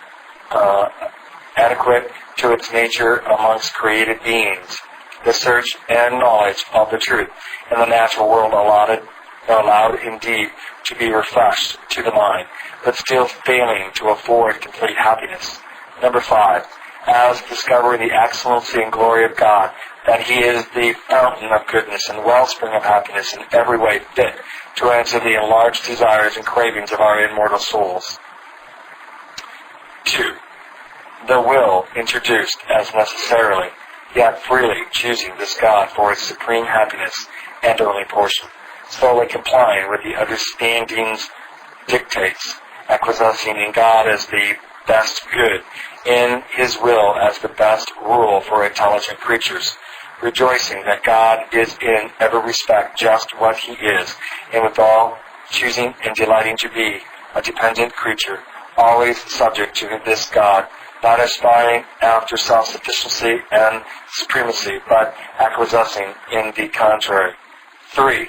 adequate to its nature amongst created beings, the search and knowledge of the truth in the natural world allowed indeed to be refreshed to the mind, but still failing to afford complete happiness. Number 5, as discovering the excellency and glory of God, that he is the fountain of goodness and wellspring of happiness in every way fit to answer the enlarged desires and cravings of our immortal souls. 2, the will introduced as necessarily, yet freely choosing this God for its supreme happiness and only portion, slowly complying with the understanding's dictates, acquiescing in God as the best good, in his will as the best rule for intelligent creatures, rejoicing that God is in every respect just what he is, and withal choosing and delighting to be a dependent creature, always subject to this God, not aspiring after self-sufficiency and supremacy, but acquiescing in the contrary. 3.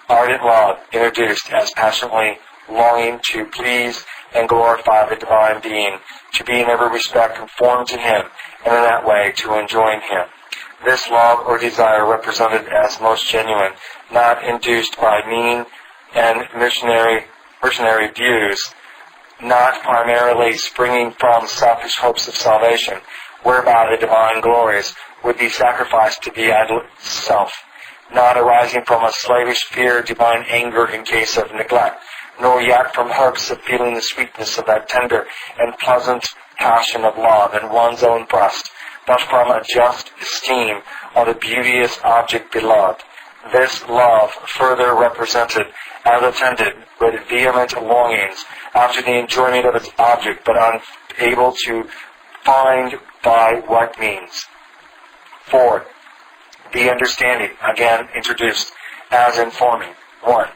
Ardent love, introduced as passionately longing to please and glorify the divine being, to be in every respect conformed to him, and in that way to enjoin him. This love or desire represented as most genuine, not induced by mean and mercenary views, not primarily springing from selfish hopes of salvation, whereby the divine glories would be sacrificed to the idol self, not arising from a slavish fear of divine anger in case of neglect, nor yet from hopes of feeling the sweetness of that tender and pleasant passion of love in one's own breast, but from a just esteem of the beauteous object beloved. This love further represented as attended with vehement longings after the enjoyment of its object, but unable to find by what means. 4. The understanding, again introduced as informing. 1.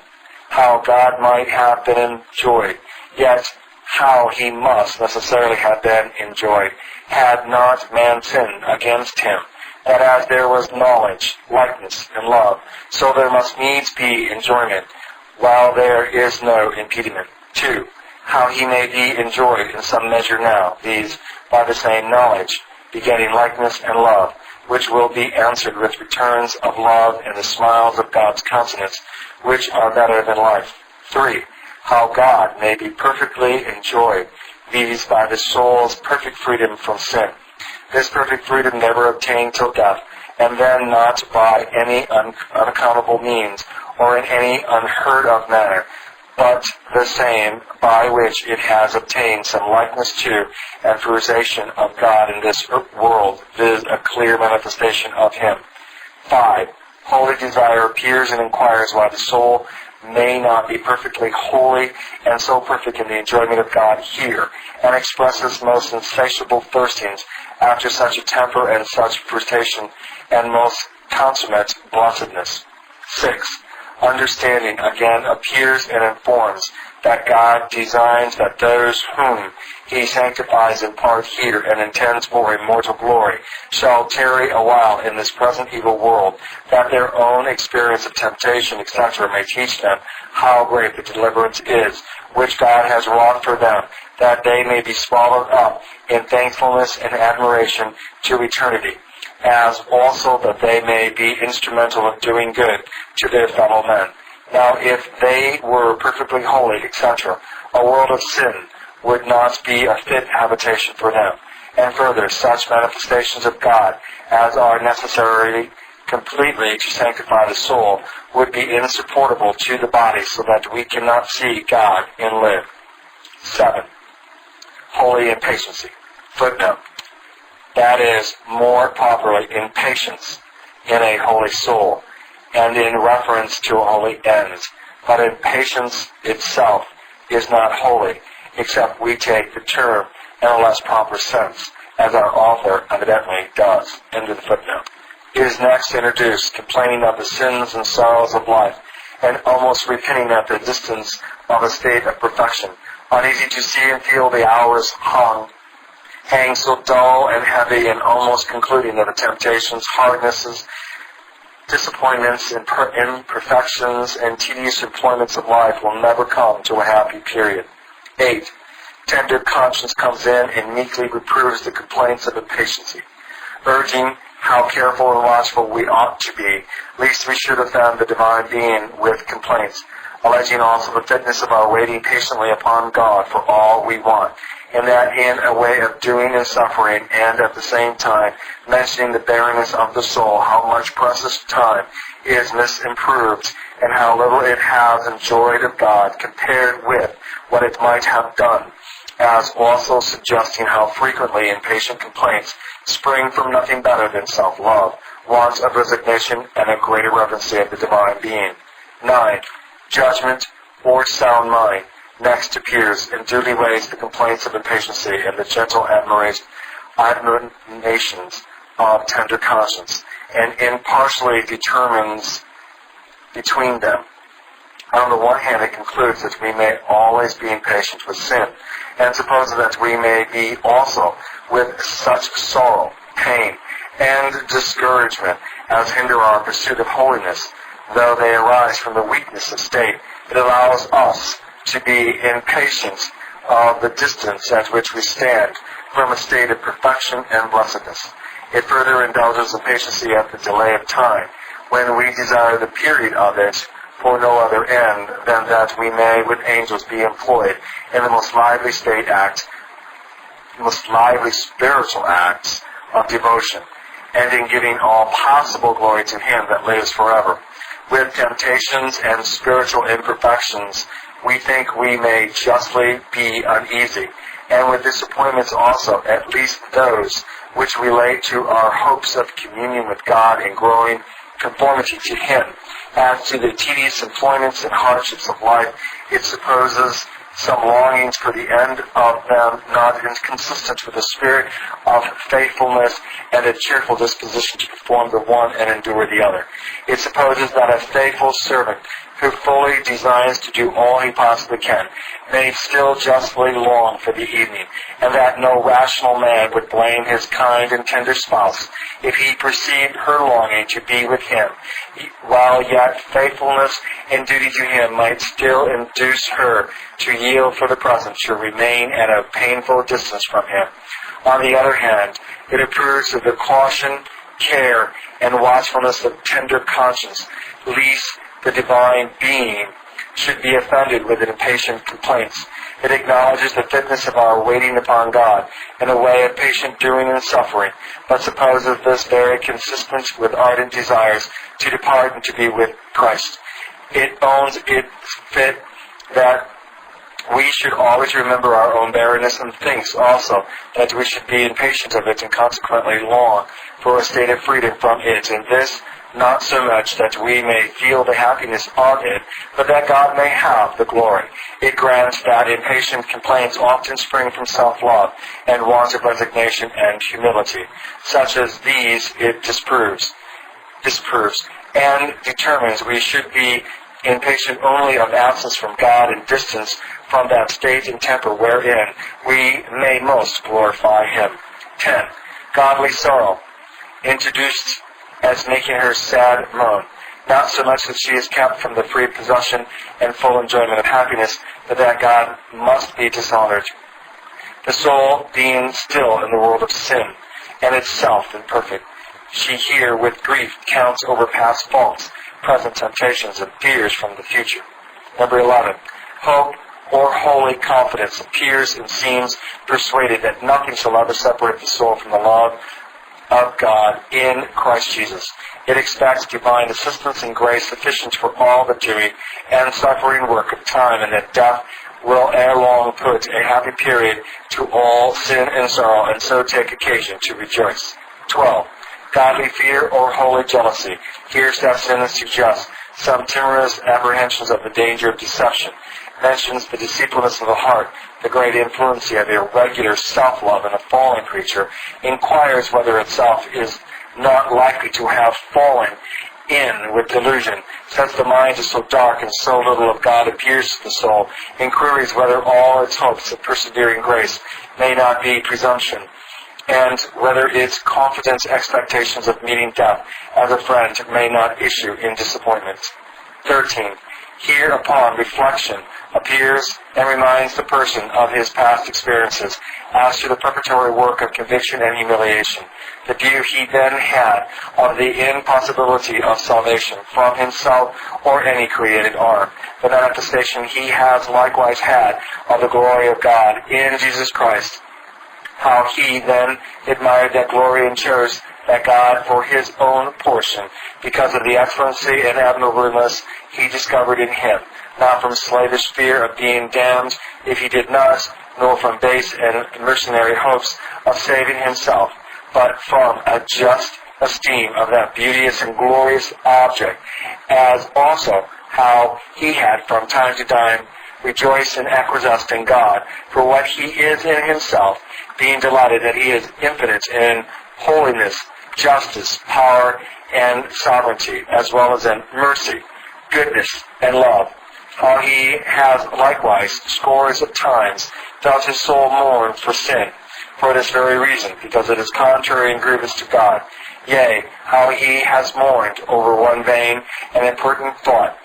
How God might have been enjoyed, yet how he must necessarily have been enjoyed, had not man sinned against him, that as there was knowledge, likeness, and love, so there must needs be enjoyment, while there is no impediment. 2. How he may be enjoyed in some measure now, these by the same knowledge, begetting likeness and love, which will be answered with returns of love and the smiles of God's countenance, which are better than life. 3. How God may be perfectly enjoyed, these by the soul's perfect freedom from sin. This perfect freedom never obtained till death, and then not by any unaccountable means, or in any unheard of manner, but the same by which it has obtained some likeness to and fruition of God in this world, viz. A clear manifestation of him. 5. Holy desire appears and inquires why the soul may not be perfectly holy and so perfect in the enjoyment of God here, and expresses most insatiable thirstings after such a temper and such fruition and most consummate blessedness. 6. Understanding again appears and informs that God designs that those whom he sanctifies in part here and intends for immortal glory shall tarry a while in this present evil world, that their own experience of temptation, etc., may teach them how great the deliverance is, which God has wrought for them, that they may be swallowed up in thankfulness and admiration to eternity, as also that they may be instrumental of doing good to their fellow men. Now, if they were perfectly holy, etc., a world of sin would not be a fit habitation for them. And further, such manifestations of God as are necessary completely to sanctify the soul would be insupportable to the body, so that we cannot see God and live. 7. Holy impatiency. Footnote. That is, more properly, impatience in a holy soul, and in reference to a holy end. But impatience itself is not holy, except we take the term in a less proper sense, as our author evidently does. End of the footnote. It is next introduced, complaining of the sins and sorrows of life, and almost repenting at the distance of a state of perfection, uneasy to see and feel the hours hang so dull and heavy, and almost concluding that the temptations, hardnesses, disappointments, imperfections, and tedious employments of life will never come to a happy period. 8. Tender conscience comes in and meekly reproves the complaints of impatiency, urging how careful and watchful we ought to be, lest we should offend the divine being with complaints, alleging also the fitness of our waiting patiently upon God for all we want, and that in a way of doing and suffering, and at the same time mentioning the barrenness of the soul, how much precious time is misimproved, and how little it has enjoyed of God compared with what it might have done, as also suggesting how frequently impatient complaints spring from nothing better than self-love, want of resignation, and a greater reverency of the divine being. 9. Judgment or sound mind next appears and duly weighs the complaints of impatiency and the gentle admonitions of tender conscience, and impartially determines between them. On the one hand, it concludes that we may always be impatient with sin, and supposes that we may be also with such sorrow, pain, and discouragement as hinder our pursuit of holiness, though they arise from the weakness of state. It allows us to be impatient of the distance at which we stand from a state of perfection and blessedness. It further indulges impatience at the delay of time, when we desire the period of it for no other end than that we may with angels be employed in the most lively spiritual acts of devotion, and in giving all possible glory to Him that lives forever. With temptations and spiritual imperfections, we think we may justly be uneasy, and with disappointments also, at least those which relate to our hopes of communion with God and growing conformity to Him. As to the tedious employments and hardships of life, it supposes some longings for the end of them not inconsistent with a spirit of faithfulness and a cheerful disposition to perform the one and endure the other. It supposes that a faithful servant who fully designs to do all he possibly can may still justly long for the evening, and that no rational man would blame his kind and tender spouse if he perceived her longing to be with him, while yet faithfulness and duty to him might still induce her to yield for the present to remain at a painful distance from him. On the other hand, it approves of the caution, care, and watchfulness of tender conscience, lest the divine being should be offended with impatient complaints. It acknowledges the fitness of our waiting upon God in a way of patient doing and suffering, but supposes this very consistent with ardent desires to depart and to be with Christ. It owns it fit that we should always remember our own barrenness, and thinks also that we should be impatient of it and consequently long for a state of freedom from it, and this not so much that we may feel the happiness of it, but that God may have the glory. It grants that impatient complaints often spring from self-love and want of resignation and humility. Such as these it disproves, and determines we should be impatient only of absence from God and distance from that state and temper wherein we may most glorify Him. 10. Godly sorrow, introduced as making her sad moan, not so much that she is kept from the free possession and full enjoyment of happiness, but that God must be dishonored. The soul being still in the world of sin, and itself imperfect, she here with grief counts over past faults, present temptations, and fears from the future. Number 11. Hope or holy confidence appears and seems persuaded that nothing shall ever separate the soul from the love of God in Christ Jesus. It expects divine assistance and grace sufficient for all the doing and suffering work of time, and that death will ere long put a happy period to all sin and sorrow, and so take occasion to rejoice. 12. Godly fear or holy jealousy here steps in and suggests some timorous apprehensions of the danger of deception, mentions the deceitfulness of the heart, the great influence of irregular self-love in a fallen creature, inquires whether itself is not likely to have fallen in with delusion, since the mind is so dark and so little of God appears to the soul, inquiries whether all its hopes of persevering grace may not be presumption, and whether its confident expectations of meeting death as a friend may not issue in disappointment. 13. Here upon reflection appears and reminds the person of his past experiences as to the preparatory work of conviction and humiliation, the view he then had of the impossibility of salvation from himself or any created arm, the manifestation he has likewise had of the glory of God in Jesus Christ, how he then admired that glory and cherished that God for his own portion, because of the excellency and admirableness he discovered in him, not from slavish fear of being damned if he did not, nor from base and mercenary hopes of saving himself, but from a just esteem of that beauteous and glorious object, as also how he had from time to time rejoiced and acquiesced in God for what he is in himself, being delighted that he is infinite in holiness, justice, power, and sovereignty, as well as in mercy, goodness, and love. how he has likewise scores of times felt his soul mourn for sin, for this very reason, because it is contrary and grievous to God. Yea, how he has mourned over one vain and impertinent thought,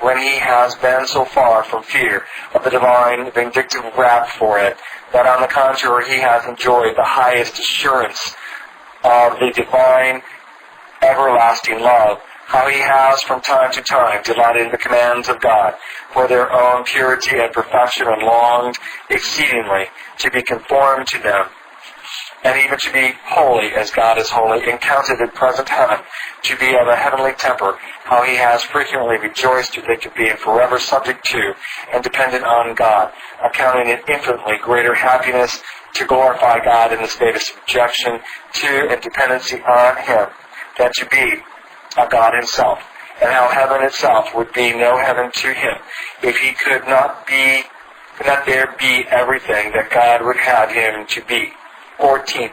when he has been so far from fear of the divine vindictive wrath for it, that on the contrary he has enjoyed the highest assurance of the divine everlasting love, how he has from time to time delighted in the commands of God for their own purity and perfection, and longed exceedingly to be conformed to them, and even to be holy as God is holy, and counted in present heaven to be of a heavenly temper, how he has frequently rejoiced to think of being forever subject to and dependent on God, accounting it infinitely greater happiness to glorify God in the state of subjection to and dependency on him than to be a God himself, and how heaven itself would be no heaven to him if he could not there be everything that God would have him to be. 14.